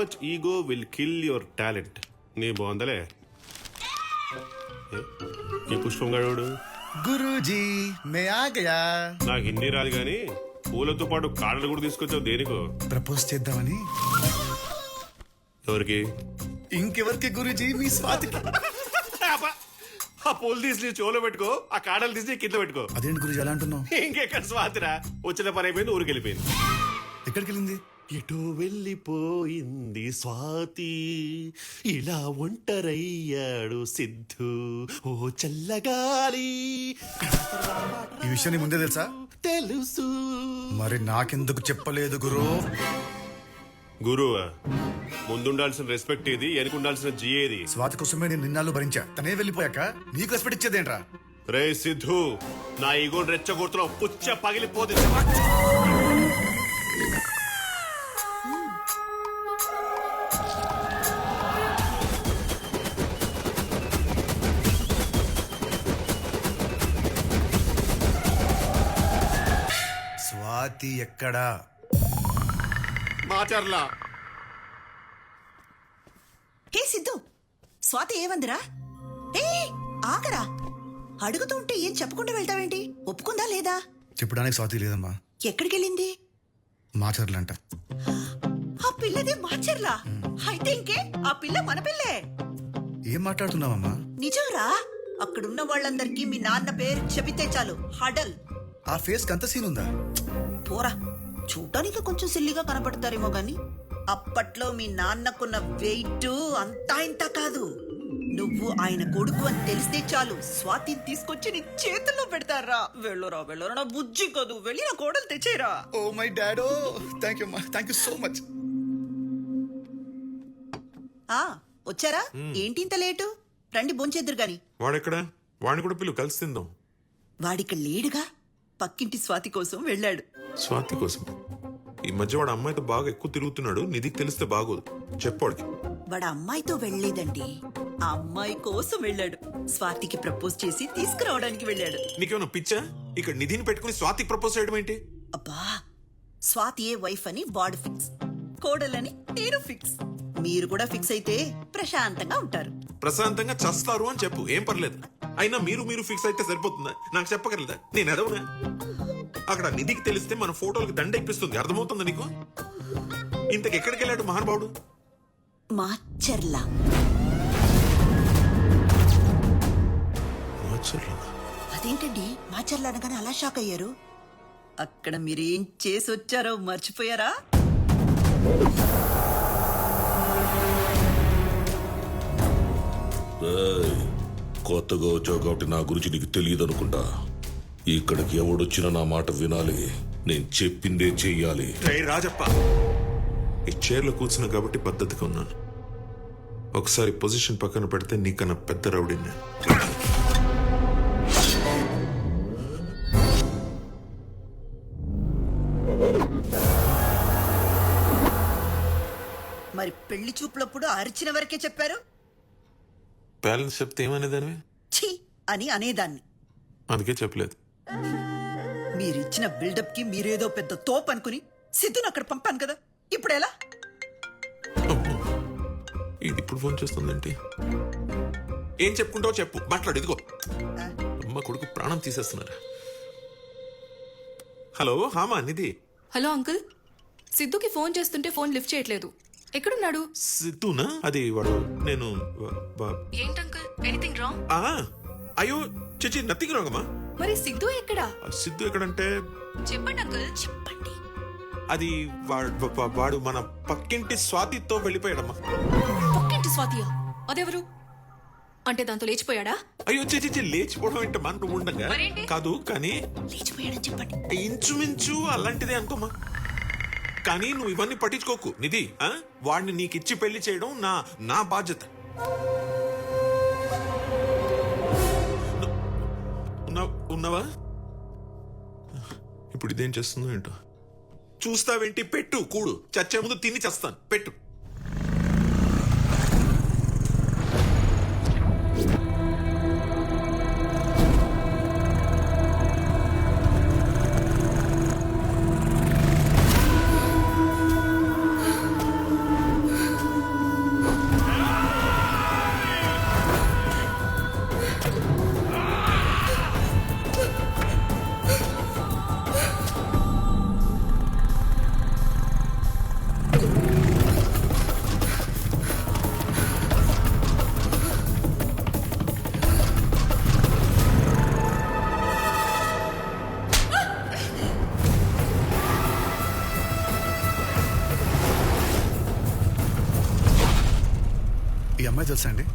Much ego will kill your talent. నీ బాగుందలే. ఈ పుష్పం గడువుడు గురూజీ మే ఆ గయా. నాకు హిందీ రాదు కానీ పూలతో పాటు కాడలు కూడా తీసుకొచ్చావు దేనికో? ప్రపోజ్ చేద్దామని. ఎవరికి? ఇంకెవరికి గురూజీ? మీ స్వాతికి. ఆ పూలు తీసి చెవులో పెట్టుకో, ఆ కాడలు తీసి కింద పెట్టుకో. అదేంటి గురూజీ అలా అంటున్నావు? ఇంకెక్కడ స్వాతిరా, వచ్చిన పని అయిపోయింది, ఊరికి వెళ్ళిపోయింది. ఎక్కడికి వెళ్ళింది? ఎటో వెళ్ళిపోయింది స్వాతి, ఇలా ఒంటరయ్యాడు సిద్ధు, ఓ చల్లగాలి. ఈ విషయం నీ ముందే తెలుసా? తెలుసు. మరి నాకెందుకు చెప్పలేదు గురు? గురువా, ముందుండాల్సిన రెస్పెక్ట్ ఏది, వెనుకుండాల్సిన జీ ఏది? స్వాతి కోసమే నేను నిన్నాళ్ళు భరించా. తనే వెళ్ళిపోయాక నీకు రెస్పెక్ట్ ఇచ్చేదేంట్రా? రే సిద్ధు, నా ఈగోని రెచ్చగొడుతున్నావు, పుచ్చ పగిలిపోతే. స్వాతి ఎక్కడా? మాచర్లా. హే సిద్ధు, స్వాతి ఏమందిరా? ఏ ఆగరా, అడుగుతూ ఉంటే ఏం చెప్పకుండా వెళ్తావేంటి? ఒప్పుకుందా లేదా? చెప్పడానికి స్వాతి లేదమ్మా. ఎక్కడికెళ్ళింది? మాచర్లంట. ఆ పిల్లదే మాచర్లా? అయితే ఇంకే, ఆ పిల్ల మన పిల్లే. ఏం మాట్లాడుతున్నావమ్మా? నిజంరా, అక్కడున్న వాళ్ళందరికీ మీ నాన్న పేరు చెబితే చాలు హడల్. ఆ ఫేస్ కంత సీన్ ఉందా? పోరా, చూడటానికి కొంచెం సిల్లిగా కనపడతారేమో గాని అప్పట్లో మీ నాన్నకున్న వెయిట్ అంతా ఇంత కాదు. నువ్వు ఆయన కొడుకు అని తెలిస్తే చాలు స్వాతిని తీసుకొచ్చి నీ చేతుల్లో పెడతారా. వెళ్ళరా వెళ్ళరా, నా బుజ్జి కాదు, వెళ్ళి నా కోడలు తెచ్చేరా. ఓ మై డాడో, థ్యాంక్ యూ అమ్మా, థ్యాంక్ యూ సో మచ్. వచ్చారా? ఏంటి ఇంత లేటు? రండి భోంచేద్దురు గాని. వాడెక్కడ? వాడిని కూడా పిలువు, కలిసి తిందాం. వాడిక లేడుగా, పక్కింటి స్వాతి కోసం వెళ్ళాడు. స్వాతి కోసం? ఈ మధ్య వాడు అమ్మాయితో బాగా ఎక్కువ తిరుగుతున్నాడు, నిధికి తెలిస్తే బాగోదు, చెప్పాడికి. వాడు అమ్మాయితో వెళ్ళలేదండి, ఆ అమ్మాయి కోసం వెళ్ళాడు. స్వాతికి ప్రపోజ్ చేసి తీసుకురావడానికి వెళ్ళాడు. నీకేమన్నా పిచ్చా? ఇక్కడ నిధిని పెట్టుకుని స్వాతికి ప్రపోజ్ చేయడం ఏంటి? అబ్బా, స్వాతి ఏ వైఫ్ అని వాడు ఫిక్స్, కోడలని నేను ఫిక్స్. మీరు కూడా ఫిక్స్ అయితే ప్రశాంతంగా ఉంటారు. ప్రశాంతంగా చస్తారు అని చెప్పు, ఏం పర్లేదు. అయినా మీరు ఫిక్స్ అయితే సరిపోతుందా? నాకు చెప్పగలదా? నేను ఎదవనా? అక్కడ నిధికి తెలిస్తే మన ఫోటోలకు దండ ఇప్పిస్తుంది, అర్థమవుతుందా నీకు? ఇంతకు ఎక్కడికి వెళ్ళాడు మహానుభావుడు? మాచర్లా. అదేంటండి, మాచర్లా అనగానే అలా షాక్ అయ్యారు? అక్కడ మీరేం చేసి వచ్చారో మర్చిపోయారా? కొత్తగా వచ్చావు కాబట్టి నా గురించి నీకు తెలియదు అనుకుంటా. ఇక్కడికి ఎవడొచ్చినా నా మాట వినాలి, నేను చెప్పిందే చెయ్యాలి. రాజప్ప, ఈ చైర్లో కూర్చున్నా కాబట్టి పద్ధతిగా ఉన్నాను. ఒకసారి పొజిషన్ పక్కన పెడితే నీకన్నా పెద్ద రౌడీని. మరి పెళ్లి చూపులప్పుడు అరిచిన వరకే చెప్పారు. బ్యాలెన్స్ చెప్తే ఏమనేదానివి? ఛీ అని అనేదాన్ని. అందుకే చెప్పలేదు. మీరిచ్చిన బిల్డప్ కి మీరేదో పెద్ద తోపు అనుకుని సిద్ధుని అక్కడ పంపాను కదా, ఇప్పుడు ఎలా? ఇది ఇప్పుడు ఫోన్ చేస్తుందేంటి? ఏం చెప్పుకుంటావో చెప్పు, మాట్లాడు. ఇదిగో అమ్మ కొడుకు ప్రాణం తీసేస్తున్నారు. హలో, హామా నిధి. హలో అంకుల్, సిద్ధుకి ఫోన్ చేస్తుంటే ఫోన్ లిఫ్ట్ చేయట్లేదు. ఎక్కడున్నాడు? సిద్ధునా? అది వాడు. నేను ఏంటి అంకుల్, ఎనీథింగ్ రాంగ్? అయ్యో చిచి, నథింగ్ రాంగ్ అమ్మా. మరి సిద్ధు ఎక్కడా? సిద్ధు ఎక్కడంటే చెప్పండి అంకుల్, చెప్పండి. అది వాడు మన పక్కింటి స్వాతితో వెళ్ళిపోయాడమ్మా. పక్కింటి స్వాతియా? అదెవరు? అంటే దాంతో లేచిపోయాడా? అయ్యో చిచి, లేచిపోవడం ఏంటి మన నువ్వు ఉండగా? కాదు కానీ లేచిపోయాడని చెప్పండి. ఇంచుమించు అలాంటిదే అనుకోమా. కానీ నువ్వు ఇవన్నీ పట్టించుకోకు నిధి. వాడిని నీకిచ్చి పెళ్లి చేయడం నా బాధ్యత. ఉన్నావా? ఇప్పుడు ఇదేం చేస్తుందో ఏంటో. చూస్తావేంటి? పెట్టు, కూడు. చచ్చే ముందు తిని చేస్తాను, పెట్టు. తెలుసా అండి?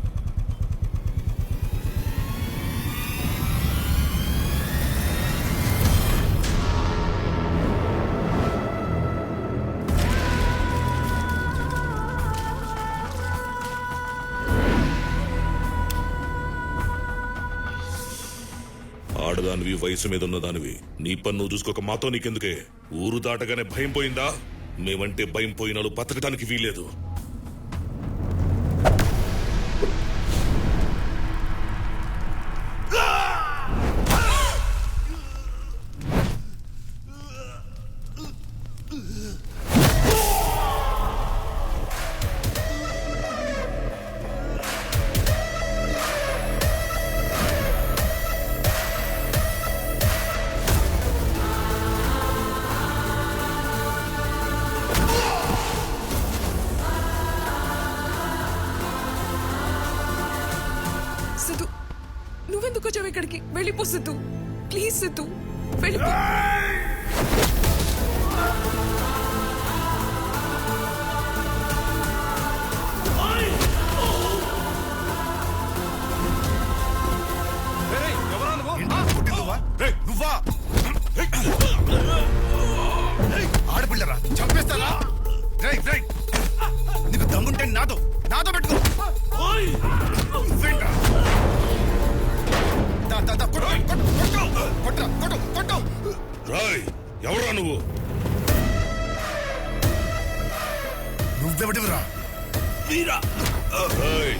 ఆడదానివి, వయసు మీద ఉన్నదానివి, నీ పన్ను చూసుకోక మాతో నీకెందుకే? ఊరు దాటగానే భయం పోయిందా? మేమంటే భయం పోయినాలు బతకటానికి వీలేదు. సిద్ధు, నువ్వెందుకు వచ్చావు ఇక్కడికి? వెళ్ళిపో సిద్ధు, ప్లీజ్ సిద్ధు, వెళ్ళిపో. ఏంటి కొట్టింది నువ్వా? నువ్వా? ఆడపిల్లరా, చంపేస్తారా? నీకు దమ్ముంటే నాతో పెట్టుకో. నువ్వేంట్రా? కొట్టు. రాయ్, ఎవరా నువ్వు? నువ్వెవడివిరా? రాయ్,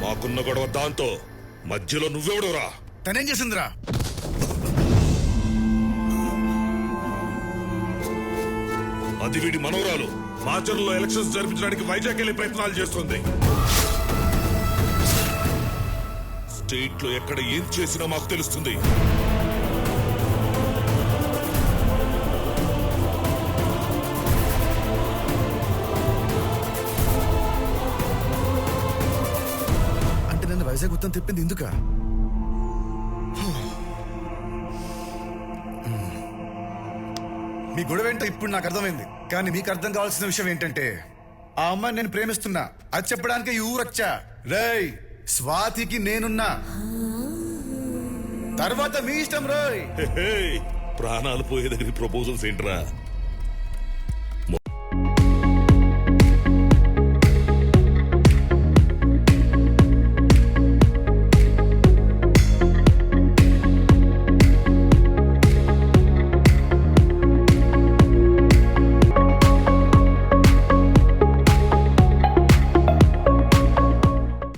మాకున్న గొడవ దాంతో మధ్యలో నువ్వెవడురా? తనేం చేసిందిరా? అది వీడి మనవరాలు. మాచర్లో ఎలక్షన్స్ జరిపించడానికి వైజాగ్ వెళ్లే ప్రయత్నాలు చేస్తుంది. స్టేట్ లో ఎక్కడ ఏం చేసినా మాకు తెలుస్తుంది. అంటే నన్ను వైజాగ్ మొత్తం తిప్పింది ఎందుక? మీ గొడవ ఏంటో ఇప్పుడు నాకు అర్థమైంది. కానీ మీకు అర్థం కావాల్సిన విషయం ఏంటంటే, ఆ అమ్మాయిని నేను ప్రేమిస్తున్నా. అది చెప్పడానికి ఈ ఊరొచ్చా. రేయ్, స్వాతికి నేనున్నా. తర్వాత మీ ఇష్టం. రోయ్, ప్రాణాలు పోయే దగ్గర ప్రపోజల్స్ ఏంట్రా?